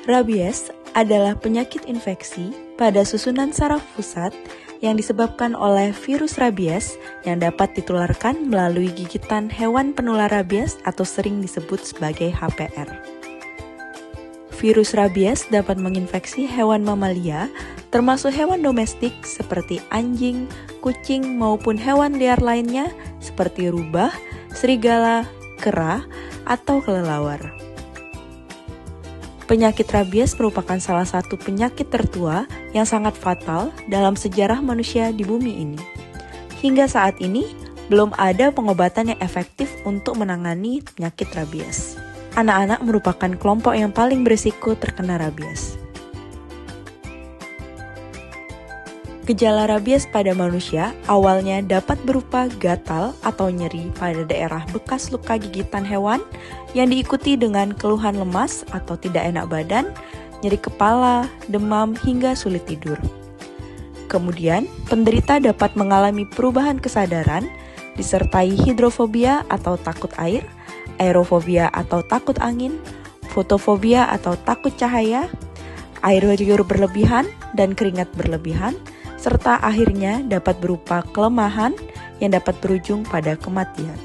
Rabies adalah penyakit infeksi pada susunan saraf pusat yang disebabkan oleh virus rabies yang dapat ditularkan melalui gigitan hewan penular rabies atau sering disebut sebagai HPR. Virus rabies dapat menginfeksi hewan mamalia, termasuk hewan domestik seperti anjing, kucing, maupun hewan liar lainnya seperti rubah, serigala, kera, atau kelelawar. Penyakit rabies merupakan salah satu penyakit tertua yang sangat fatal dalam sejarah manusia di bumi ini. Hingga saat ini, belum ada pengobatan yang efektif untuk menangani penyakit rabies. Anak-anak merupakan kelompok yang paling berisiko terkena rabies. Gejala rabies pada manusia awalnya dapat berupa gatal atau nyeri pada daerah bekas luka gigitan hewan yang diikuti dengan keluhan lemas atau tidak enak badan, nyeri kepala, demam, hingga sulit tidur. Kemudian, penderita dapat mengalami perubahan kesadaran disertai hidrofobia atau takut air, aerofobia atau takut angin, fotofobia atau takut cahaya, air liur berlebihan dan keringat berlebihan, serta akhirnya dapat berupa kelemahan yang dapat berujung pada kematian.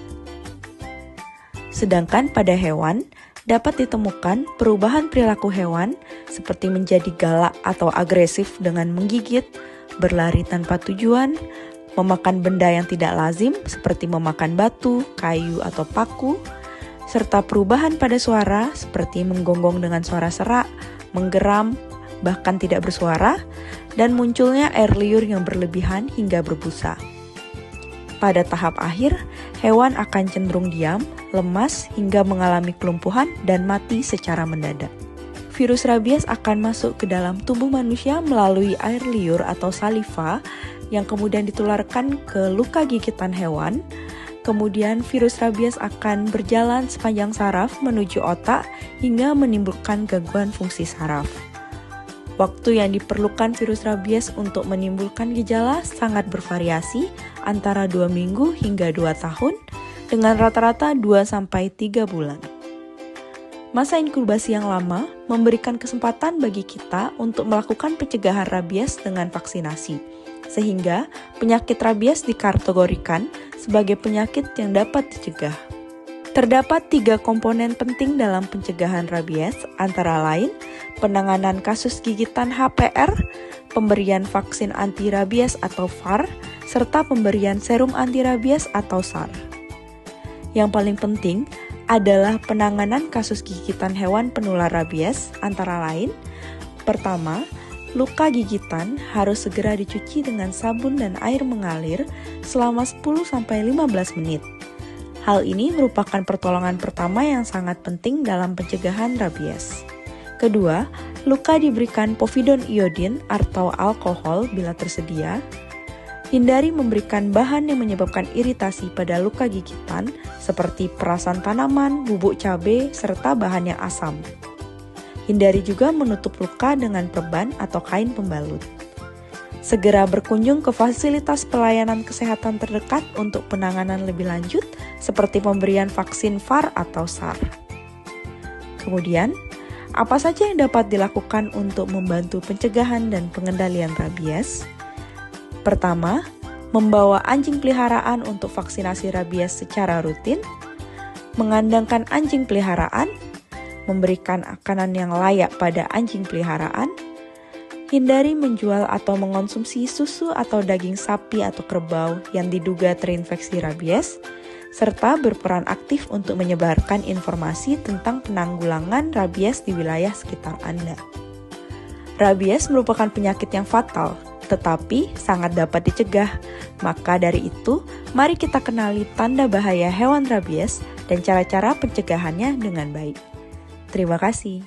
Sedangkan pada hewan, dapat ditemukan perubahan perilaku hewan seperti menjadi galak atau agresif dengan menggigit, berlari tanpa tujuan, memakan benda yang tidak lazim seperti memakan batu, kayu, atau paku, serta perubahan pada suara seperti menggonggong dengan suara serak, menggeram, bahkan tidak bersuara, dan munculnya air liur yang berlebihan hingga berbusa. Pada tahap akhir, hewan akan cenderung diam, lemas, hingga mengalami kelumpuhan dan mati secara mendadak. Virus rabies akan masuk ke dalam tubuh manusia melalui air liur atau saliva yang kemudian ditularkan ke luka gigitan hewan. Kemudian virus rabies akan berjalan sepanjang saraf menuju otak hingga menimbulkan gangguan fungsi saraf. Waktu yang diperlukan virus rabies untuk menimbulkan gejala sangat bervariasi antara 2 minggu hingga 2 tahun dengan rata-rata 2-3 bulan. Masa inkubasi yang lama memberikan kesempatan bagi kita untuk melakukan pencegahan rabies dengan vaksinasi, sehingga penyakit rabies dikategorikan sebagai penyakit yang dapat dicegah. Terdapat 3 komponen penting dalam pencegahan rabies, antara lain penanganan kasus gigitan HPR, pemberian vaksin anti-rabies atau VAR, serta pemberian serum anti-rabies atau SAR. Yang paling penting adalah penanganan kasus gigitan hewan penular rabies, antara lain, pertama, luka gigitan harus segera dicuci dengan sabun dan air mengalir selama 10-15 menit. Hal ini merupakan pertolongan pertama yang sangat penting dalam pencegahan rabies. Kedua, luka diberikan povidon iodin atau alkohol bila tersedia. Hindari memberikan bahan yang menyebabkan iritasi pada luka gigitan seperti perasan tanaman, bubuk cabai, serta bahan yang asam. Hindari juga menutup luka dengan perban atau kain pembalut. Segera berkunjung ke fasilitas pelayanan kesehatan terdekat untuk penanganan lebih lanjut seperti pemberian vaksin VAR atau SAR. Kemudian, apa saja yang dapat dilakukan untuk membantu pencegahan dan pengendalian rabies? Pertama, membawa anjing peliharaan untuk vaksinasi rabies secara rutin, mengandangkan anjing peliharaan, memberikan makanan yang layak pada anjing peliharaan, hindari menjual atau mengonsumsi susu atau daging sapi atau kerbau yang diduga terinfeksi rabies, serta berperan aktif untuk menyebarkan informasi tentang penanggulangan rabies di wilayah sekitar Anda. Rabies merupakan penyakit yang fatal, tetapi sangat dapat dicegah. Maka dari itu, mari kita kenali tanda bahaya hewan rabies dan cara-cara pencegahannya dengan baik. Terima kasih.